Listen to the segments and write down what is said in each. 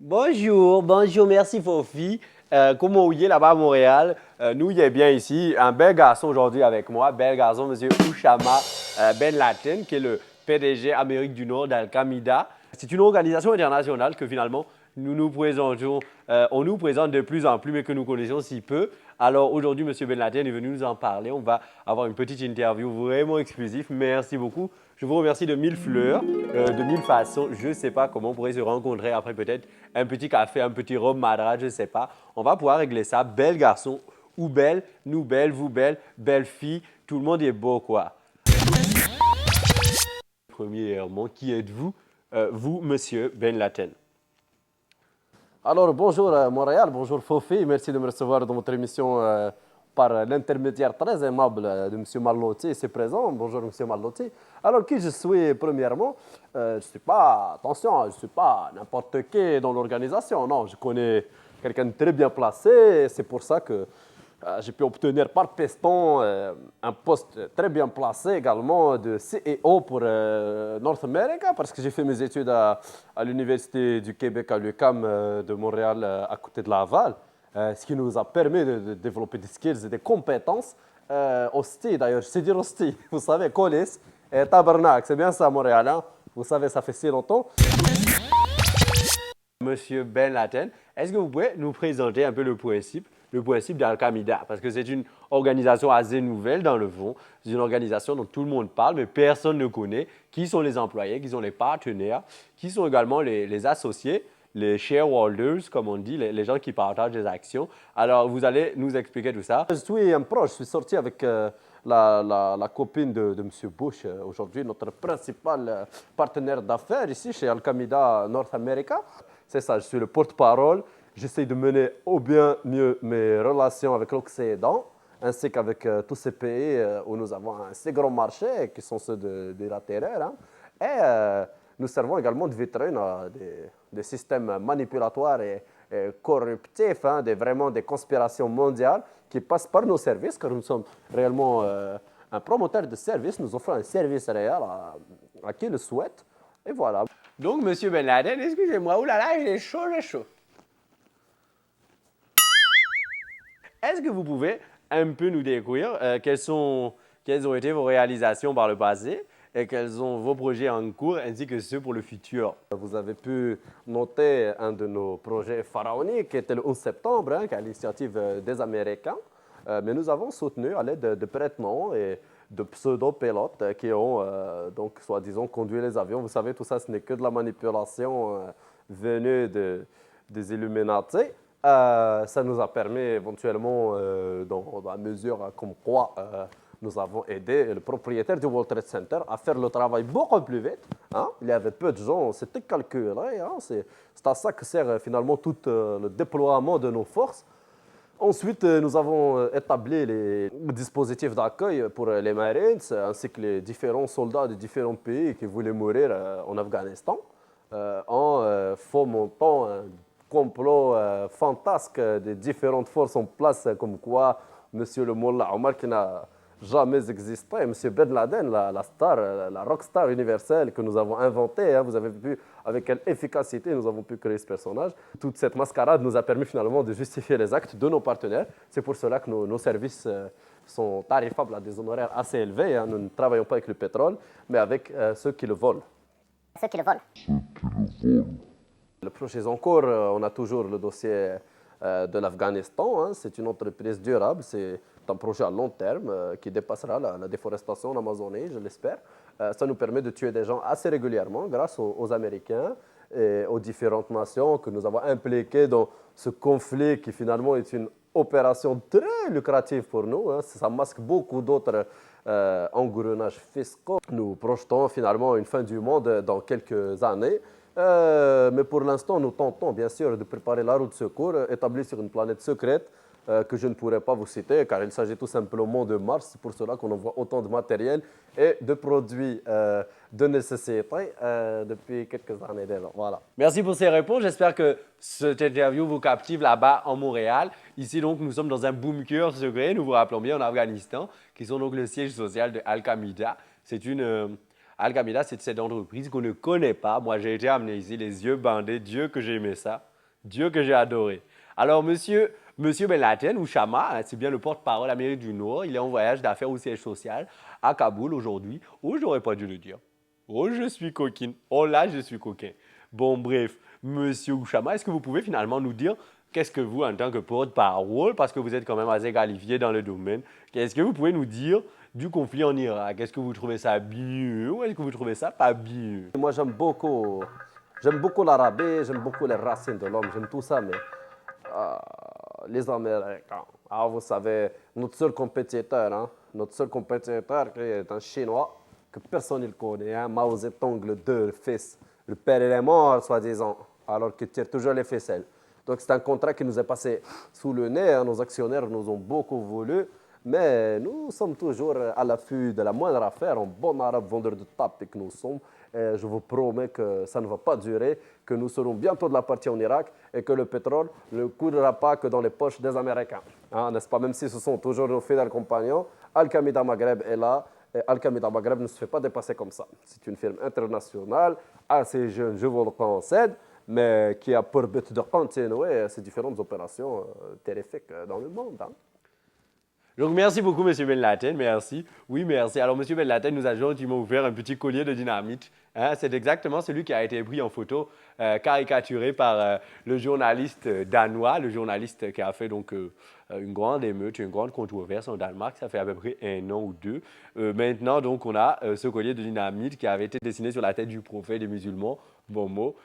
Bonjour, bonjour, merci Fofi. Comment vous êtes là-bas à Montréal? Nous, il est bien ici. Un bel garçon aujourd'hui avec moi, bel garçon, monsieur Ouchama Ben Laden, qui est le PDG Amérique du Nord d'Al-Qamida. C'est une organisation internationale que finalement nous nous présentons, on nous présente de plus en plus, mais que nous connaissons si peu. Alors aujourd'hui, monsieur Ben Laden est venu nous en parler. On va avoir une petite interview vraiment exclusive. Merci beaucoup. Je vous remercie de mille fleurs, de mille façons. Je ne sais pas comment on pourrait se rencontrer après peut-être un petit café, un petit rhum madra, je ne sais pas. On va pouvoir régler ça. Bel garçon ou belle, nous belles, vous belles, belle fille. Tout le monde est beau, quoi. Premièrement, qui êtes-vous? Vous, monsieur Ben Laden. Alors, bonjour Montréal, bonjour Fofi, merci de me recevoir dans votre émission par l'intermédiaire très aimable de M. Marlotti, c'est présent. Bonjour M. Marlotti. Alors, qui je suis premièrement? Je ne suis pas, attention, je ne suis pas n'importe qui dans l'organisation, non, je connais quelqu'un de très bien placé, c'est pour ça que j'ai pu obtenir par Peston un poste très bien placé également de CEO pour North America parce que j'ai fait mes études à l'Université du Québec à l'UQAM de Montréal à côté de Laval, ce qui nous a permis de développer des skills et des compétences. Hostie d'ailleurs, je sais dire hostie, vous savez, colis et tabernacle, c'est bien ça Montréal, hein? Vous savez, ça fait si longtemps. Monsieur Ben Laden, est-ce que vous pouvez nous présenter un peu le principe d'Al-Qamida? Parce que c'est une organisation assez nouvelle dans le fond. C'est une organisation dont tout le monde parle, mais personne ne connaît. Qui sont les employés, qui sont les partenaires, qui sont également les associés, les shareholders, comme on dit, les gens qui partagent les actions. Alors, vous allez nous expliquer tout ça. Je suis un proche, je suis sorti avec la copine de M. Bush, aujourd'hui notre principal partenaire d'affaires ici chez Al-Qamida North America. C'est ça, je suis le porte-parole. J'essaie de mener au bien mieux mes relations avec l'Occident, ainsi qu'avec tous ces pays où nous avons un si grand marché, qui sont ceux de la terreur. Hein. Et nous servons également de vitrine à des systèmes manipulatoires et corruptifs, hein, vraiment des conspirations mondiales qui passent par nos services, car nous sommes réellement un promoteur de services. Nous offrons un service réel à qui le souhaite. Et voilà. Donc, Monsieur Ben Laden, excusez-moi, oulala, il est chaud, il est chaud. Est-ce que vous pouvez un peu nous décrire quelles ont été vos réalisations par le passé et quels sont vos projets en cours ainsi que ceux pour le futur? Vous avez pu noter un de nos projets pharaoniques qui était le 11 septembre, hein, qui est à l'initiative des Américains. Mais nous avons soutenu à l'aide de prête-noms et de pseudo-pilotes qui ont, donc, soi-disant, conduit les avions. Vous savez, tout ça, ce n'est que de la manipulation venue des Illuminati. Ça nous a permis éventuellement, dans la mesure comme quoi nous avons aidé le propriétaire du World Trade Center à faire le travail beaucoup plus vite. Hein. Il y avait peu de gens, c'était calculé. Hein. C'est à ça que sert finalement tout le déploiement de nos forces. Ensuite, nous avons établi les dispositifs d'accueil pour les Marines ainsi que les différents soldats de différents pays qui voulaient mourir en Afghanistan en fomentant un complot fantasque des différentes forces en place, comme quoi M. le Mullah Omar, qui n'a jamais existé, M. Ben Laden, la star, la rockstar universelle que nous avons inventée, hein, vous avez vu avec quelle efficacité nous avons pu créer ce personnage. Toute cette mascarade nous a permis finalement de justifier les actes de nos partenaires. C'est pour cela que nos services sont tarifables à des honoraires assez élevés. Hein. Nous ne travaillons pas avec le pétrole, mais avec ceux qui le volent. Ceux qui le volent. Le projet en cours, on a toujours le dossier de l'Afghanistan. Hein. C'est une entreprise durable, c'est un projet à long terme qui dépassera la déforestation en Amazonie, je l'espère. Ça nous permet de tuer des gens assez régulièrement grâce aux Américains et aux différentes nations que nous avons impliquées dans ce conflit qui finalement est une opération très lucrative pour nous. Hein. Ça masque beaucoup d'autres engrenages fiscaux. Nous projetons finalement une fin du monde dans quelques années. Mais pour l'instant, nous tentons bien sûr de préparer la route de secours établie sur une planète secrète que je ne pourrais pas vous citer car il s'agit tout simplement de Mars. C'est pour cela qu'on envoie autant de matériel et de produits de nécessité depuis quelques années déjà. Voilà. Merci pour ces réponses. J'espère que cette interview vous captive là-bas en Montréal. Ici, donc, nous sommes dans un bunker secret, nous vous rappelons bien, en Afghanistan, qui sont donc le siège social de Al-Qamida. Al-Qamida, c'est cette entreprise qu'on ne connaît pas. Moi, j'ai été amené ici, les yeux bandés. Dieu que j'ai aimé ça. Dieu que j'ai adoré. Alors, monsieur Ben Laden, ou Chama, c'est bien le porte-parole Amérique du Nord. Il est en voyage d'affaires au siège social à Kaboul aujourd'hui. Oh, j'aurais pas dû le dire. Oh, je suis coquine. Oh là, je suis coquin. Bon, bref, monsieur Ouchama, est-ce que vous pouvez finalement nous dire qu'est-ce que vous, en tant que porte-parole, parce que vous êtes quand même assez qualifié dans le domaine, qu'est-ce que vous pouvez nous dire du conflit en Irak? Est-ce que vous trouvez ça bien ou est-ce que vous trouvez ça pas bien? Moi, j'aime beaucoup l'Arabie, j'aime beaucoup les racines de l'homme, j'aime tout ça, mais euh, les Américains, vous savez, notre seul compétiteur qui est un Chinois que personne ne connaît, hein, Mao Zedong, le fils. Le père, il est mort, soi-disant, alors qu'il tire toujours les ficelles. Donc, c'est un contrat qui nous est passé sous le nez, hein, nos actionnaires nous ont beaucoup voulu, mais nous sommes toujours à l'affût de la moindre affaire, en bon arabe vendeur de tapes que nous sommes. Et je vous promets que ça ne va pas durer, que nous serons bientôt de la partie en Irak et que le pétrole ne coulera pas que dans les poches des Américains. Hein, n'est-ce pas? Même si ce sont toujours nos fidèles compagnons, Al-Qaïda Maghreb est là. Et Al-Qaïda Maghreb ne se fait pas dépasser comme ça. C'est une firme internationale, assez jeune, je vous le concède, mais qui a pour but de continuer ces différentes opérations terrifiques dans le monde. Hein. Donc, merci beaucoup, monsieur Ben Laden. Merci. Oui, merci. Alors, monsieur Ben Laden nous a gentiment offert un petit collier de dynamite. Hein, c'est exactement celui qui a été pris en photo, caricaturé par le journaliste danois, le journaliste qui a fait donc une grande émeute, une grande controverse en Danemark. Ça fait à peu près 1 an ou 2. Maintenant, donc, on a ce collier de dynamite qui avait été dessiné sur la tête du prophète des musulmans. Bon mot.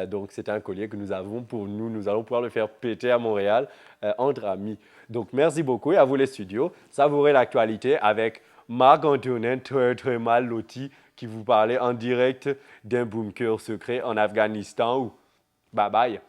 Donc, c'est un collier que nous avons pour nous. Nous allons pouvoir le faire péter à Montréal entre amis. Donc, merci beaucoup et à vous les studios. Savourez l'actualité avec Marc-Antonin très très mal loti qui vous parlait en direct d'un bunker secret en Afghanistan. Bye bye.